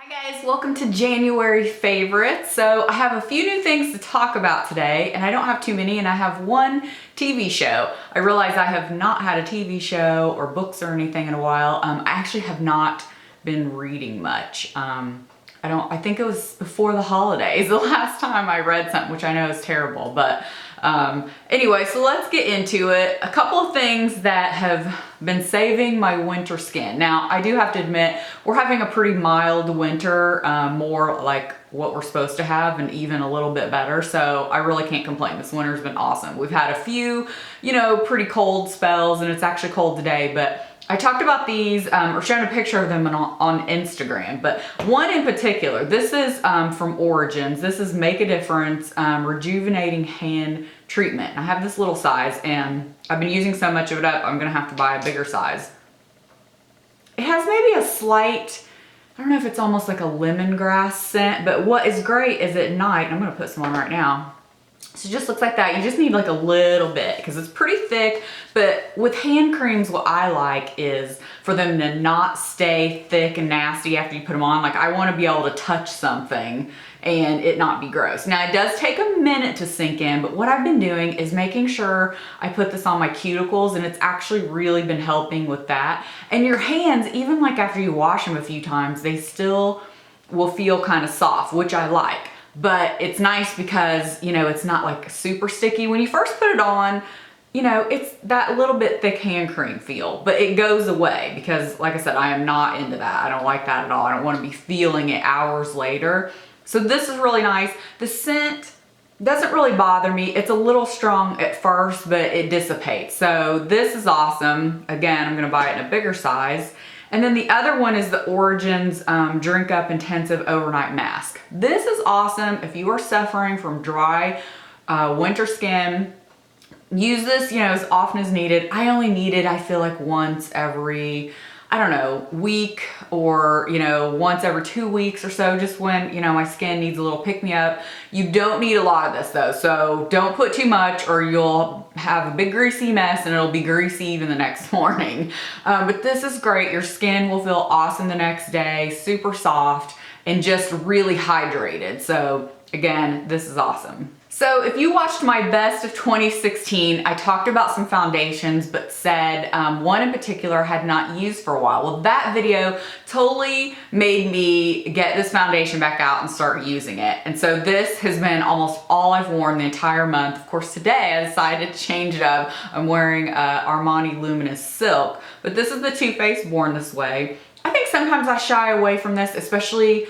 Hi guys, welcome to January favorites. So I have a few new things to talk about today, and I don't have too many, and I have one TV show. I realize I have not had a TV show or books or anything in a while. I actually have not been reading much. I think it was before the holidays, the last time I read something, which I know is terrible, but anyway, so let's get into it. A couple of things that have been saving my winter skin. Now, I do have to admit, we're having a pretty mild winter, more like what we're supposed to have and even a little bit better. So I really can't complain. This winter's been awesome. We've had a few, pretty cold spells, and it's actually cold today, but I talked about these, or shown a picture of them on Instagram, but one in particular, this is from Origins. This is Make a Difference Rejuvenating Hand Treatment. I have this little size, and I've been using so much of it up, I'm gonna have to buy a bigger size. It has maybe a slight, I don't know if it's almost like a lemongrass scent, but what is great is at night, and I'm gonna put some on right now. So it just looks like that. You just need like a little bit because it's pretty thick, but with hand creams, what I like is for them to not stay thick and nasty after you put them on. Like I want to be able to touch something and it not be gross. Now it does take a minute to sink in, but what I've been doing is making sure I put this on my cuticles, and it's actually really been helping with that. And your hands, even like after you wash them a few times, they still will feel kind of soft, which I like. But it's nice because, it's not like super sticky. When you first put it on, it's that little bit thick hand cream feel, but it goes away because, like I said, I am not into that. I don't like that at all. I don't want to be feeling it hours later. So this is really nice. The scent doesn't really bother me. It's a little strong at first, but it dissipates. So this is awesome. Again, I'm going to buy it in a bigger size. And then the other one is the Origins Drink Up Intensive Overnight Mask. This is awesome if you are suffering from dry winter skin. Use this, as often as needed. I only need it, I feel like once every, week or, once every 2 weeks or so, just when, my skin needs a little pick-me-up. You don't need a lot of this though, so don't put too much or you'll have a big greasy mess and it'll be greasy even the next morning. But this is great. Your skin will feel awesome the next day, super soft and just really hydrated. So again, this is awesome. So if you watched my best of 2016, I talked about some foundations, but said one in particular I had not used for a while. Well, that video totally made me get this foundation back out and start using it. And so this has been almost all I've worn the entire month. Of course, today I decided to change it up. I'm wearing Armani Luminous Silk, but this is the Too Faced Born This Way. I think sometimes I shy away from this, especially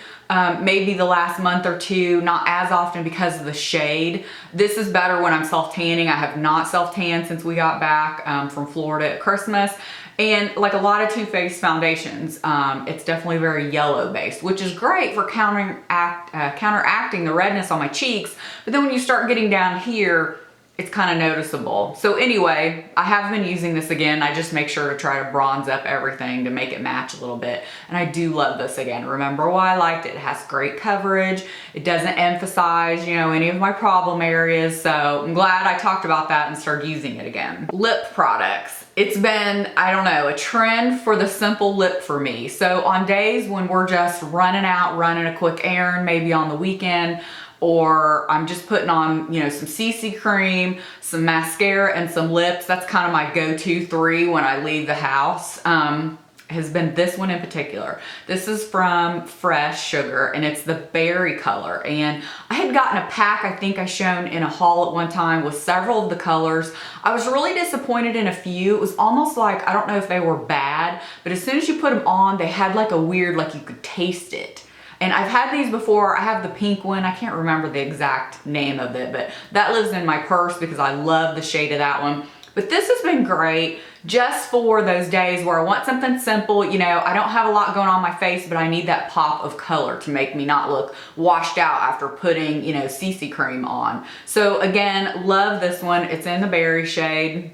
maybe the last month or two, not as often because of the shade. This is better when I'm self-tanning. I have not self-tanned since we got back from Florida at Christmas. And like a lot of Too Faced foundations, it's definitely very yellow based, which is great for counteracting the redness on my cheeks. But then when you start getting down here, it's kind of noticeable. So anyway, I have been using this again. I just make sure to try to bronze up everything to make it match a little bit. And I do love this again. Remember why I liked it. It has great coverage. It doesn't emphasize, any of my problem areas. So I'm glad I talked about that and started using it again. Lip products. It's been, a trend for the simple lip for me. So on days when we're just running a quick errand, maybe on the weekend, or I'm just putting on, some CC cream, some mascara, and some lips. That's kind of my go-to 3 when I leave the house. Has been this one in particular. This is from Fresh Sugar, and it's the berry color. And I had gotten a pack, I think I shown in a haul at one time, with several of the colors. I was really disappointed in a few. It was almost like, I don't know if they were bad, but as soon as you put them on, they had like a weird, like you could taste it. And I've had these before. I have the pink one. I can't remember the exact name of it, but that lives in my purse because I love the shade of that one. But this has been great just for those days where I want something simple. I don't have a lot going on my face, but I need that pop of color to make me not look washed out after putting, CC cream on. So again, love this one. It's in the berry shade.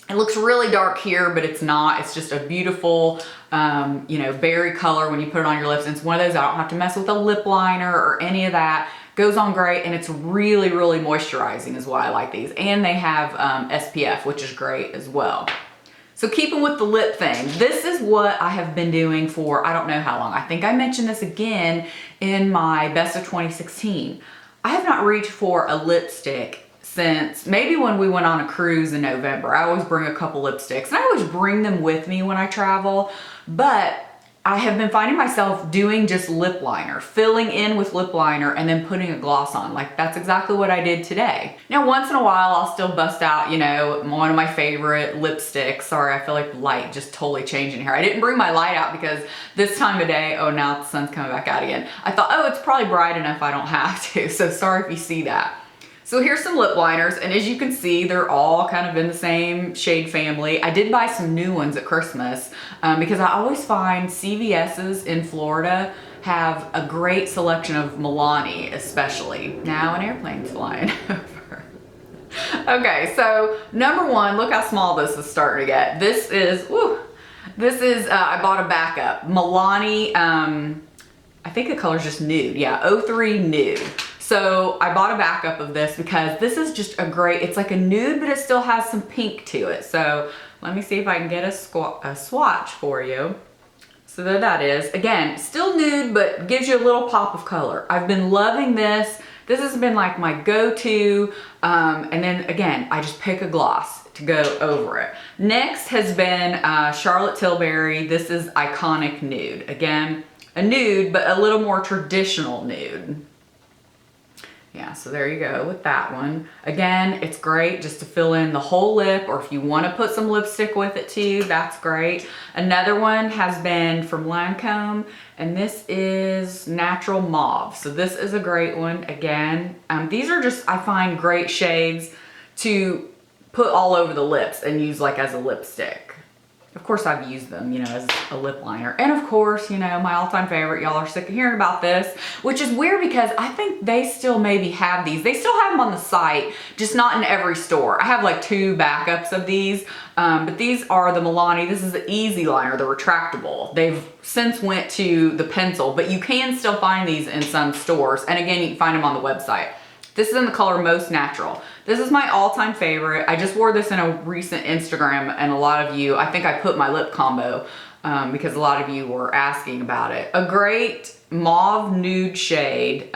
It looks really dark here, but it's not. It's just a beautiful, berry color when you put it on your lips. And it's one of those, I don't have to mess with a lip liner or any of that. Goes on great, and it's really, really moisturizing is why I like these. And they have SPF, which is great as well. So keeping with the lip thing, this is what I have been doing for I don't know how long. I think I mentioned this again in my best of 2016. I have not reached for a lipstick since maybe when we went on a cruise in November. I always bring a couple lipsticks and I always bring them with me when I travel, but I have been finding myself doing just lip liner, filling in with lip liner and then putting a gloss on. Like that's exactly what I did today. Now, once in a while, I'll still bust out, you know, one of my favorite lipsticks. Sorry, I feel like light just totally changing here. I didn't bring my light out because this time of day, oh, now the sun's coming back out again. I thought, oh, it's probably bright enough I don't have to. So sorry if you see that. So here's some lip liners, and as you can see, they're all kind of in the same shade family. I did buy some new ones at Christmas because I always find CVS's in Florida have a great selection of Milani, especially. Now an airplane's flying over. Okay, so number one, look how small this is starting to get. This is, I bought a backup. Milani, I think the color's just nude. Yeah, 03 Nude. So I bought a backup of this because this is just a great, it's like a nude, but it still has some pink to it. So let me see if I can get a swatch for you. So there that is. Again, still nude, but gives you a little pop of color. I've been loving this. This has been like my go-to. And then again, I just pick a gloss to go over it. Next has been Charlotte Tilbury. This is Iconic Nude. Again, a nude, but a little more traditional nude. Yeah, so there you go with that one. Again, it's great just to fill in the whole lip, or if you want to put some lipstick with it too, that's great. Another one has been from Lancome, and this is Natural Mauve. So this is a great one. Again, these are just, I find, great shades to put all over the lips and use like as a lipstick. Of course, I've used them, you know, as a lip liner. And of course, you know, my all-time favorite, y'all are sick of hearing about this, which is weird because I think they still maybe have these. They still have them on the site, just not in every store. I have like 2 backups of these, but these are the Milani. This is the Easy Liner, the retractable. They've since went to the pencil, but you can still find these in some stores. And again, you can find them on the website. This is in the color Most Natural. This is my all-time favorite. I just wore this in a recent Instagram, and a lot of you, I think I put my lip combo because a lot of you were asking about it. A great mauve nude shade.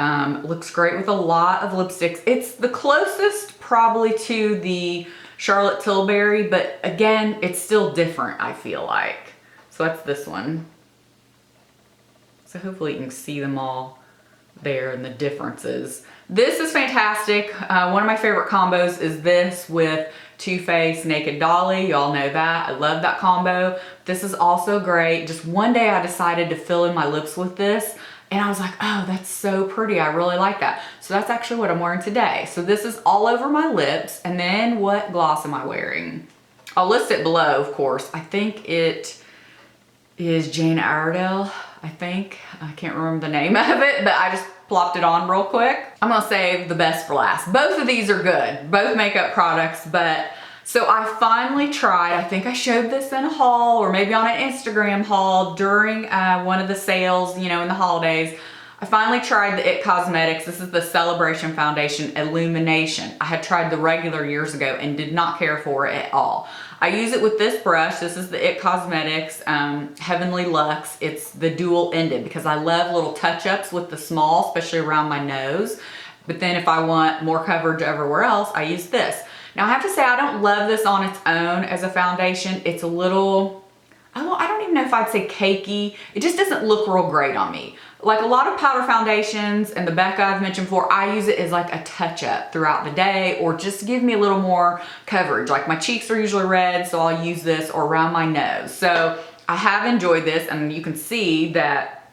Looks great with a lot of lipsticks. It's the closest probably to the Charlotte Tilbury, but again, it's still different, I feel like. So that's this one. So hopefully you can see them all there and the differences. This is fantastic. One of my favorite combos is this with Too Faced Naked Dolly. Y'all know that. I love that combo. This is also great. Just one day I decided to fill in my lips with this and I was like, oh, that's so pretty. I really like that. So that's actually what I'm wearing today. So this is all over my lips. And then what gloss am I wearing? I'll list it below, of course. I think it is Jane Iredale, I think. I can't remember the name of it, but I just plopped it on real quick. I'm gonna save the best for last. Both of these are good, both makeup products, but so I finally tried, I think I showed this in a haul or maybe on an Instagram haul during one of the sales, you know, in the holidays. I finally tried the IT Cosmetics. This is the Celebration Foundation Illumination. I had tried the regular years ago and did not care for it at all. I use it with this brush. This is the IT Cosmetics Heavenly Luxe. It's the dual ended because I love little touch-ups with the small, especially around my nose. But then if I want more coverage everywhere else, I use this. Now I have to say I don't love this on its own as a foundation. It's a little, I don't even know if I'd say cakey. It just doesn't look real great on me. Like a lot of powder foundations and the Becca I've mentioned before, I use it as like a touch-up throughout the day or just to give me a little more coverage. Like my cheeks are usually red, so I'll use this, or around my nose. So I have enjoyed this, and you can see that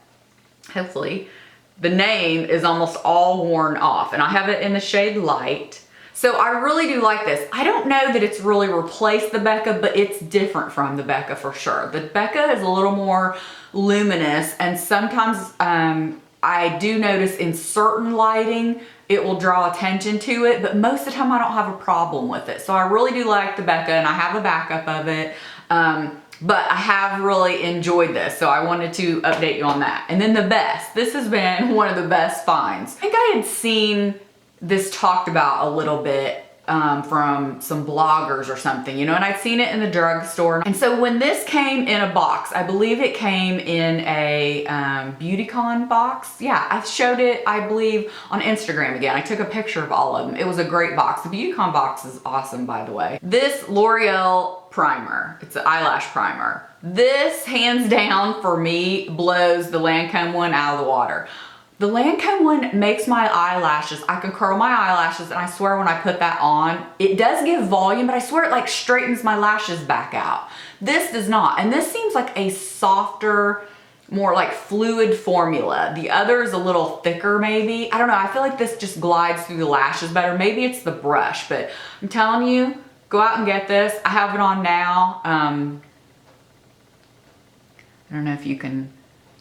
hopefully the name is almost all worn off, and I have it in the shade Light. So I really do like this. I don't know that it's really replaced the Becca, but it's different from the Becca for sure. The Becca is a little more luminous, and sometimes I do notice in certain lighting it will draw attention to it, but most of the time I don't have a problem with it. So I really do like the Becca, and I have a backup of it. But I have really enjoyed this, so I wanted to update you on that. And then the best. This has been one of the best finds. I think I had seen this talked about a little bit from some bloggers or something, you know, and I'd seen it in the drugstore. And so when this came in a box, I believe it came in a BeautyCon box. Yeah, I showed it, I believe, on Instagram again. I took a picture of all of them. It was a great box. The BeautyCon box is awesome, by the way. This L'Oreal Primer, it's an eyelash primer. This, hands down, for me, blows the Lancome one out of the water. The Lancome one makes my eyelashes, I can curl my eyelashes, and I swear when I put that on, it does give volume, but I swear it like straightens my lashes back out. This does not, and this seems like a softer, more like fluid formula. The other is a little thicker maybe. I don't know, I feel like this just glides through the lashes better. Maybe it's the brush, but I'm telling you, go out and get this. I have it on now. I don't know if you can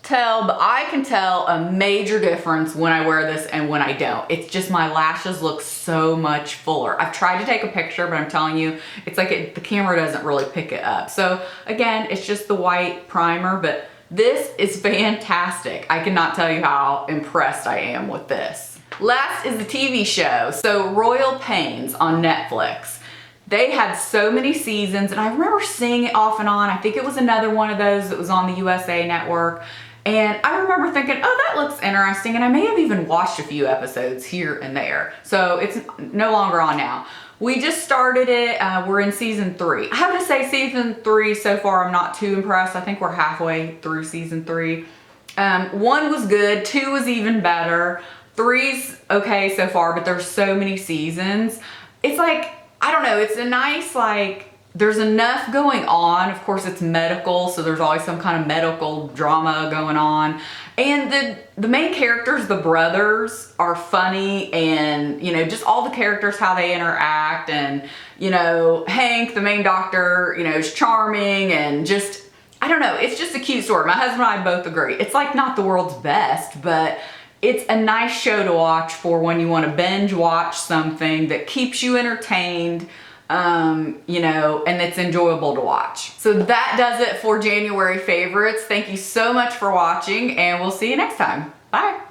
tell, but I can tell a major difference when I wear this and when I don't. It's just my lashes look so much fuller. I've tried to take a picture, but I'm telling you, it's like the camera doesn't really pick it up. So again, it's just the white primer, but this is fantastic. I cannot tell you how impressed I am with this. Last is the TV show. So Royal Pains on Netflix. They had so many seasons, and I remember seeing it off and on. I think it was another one of those that was on the USA Network. And I remember thinking, oh, that looks interesting. And I may have even watched a few episodes here and there. So it's no longer on now. We just started it. We're in season 3. I have to say season 3 so far, I'm not too impressed. I think we're halfway through season 3. 1 was good. 2 was even better. 3's okay so far, but there's so many seasons. It's like, I don't know, it's a nice, like, there's enough going on. Of course, it's medical, so there's always some kind of medical drama going on. And the main characters, the brothers, are funny, and, you know, just all the characters, how they interact. And, you know, Hank, the main doctor, you know, is charming, and just, I don't know, it's just a cute story. My husband and I both agree. It's like not the world's best, but it's a nice show to watch for when you want to binge watch something that keeps you entertained, you know, and it's enjoyable to watch. So that does it for January favorites. Thank you so much for watching, and we'll see you next time. Bye.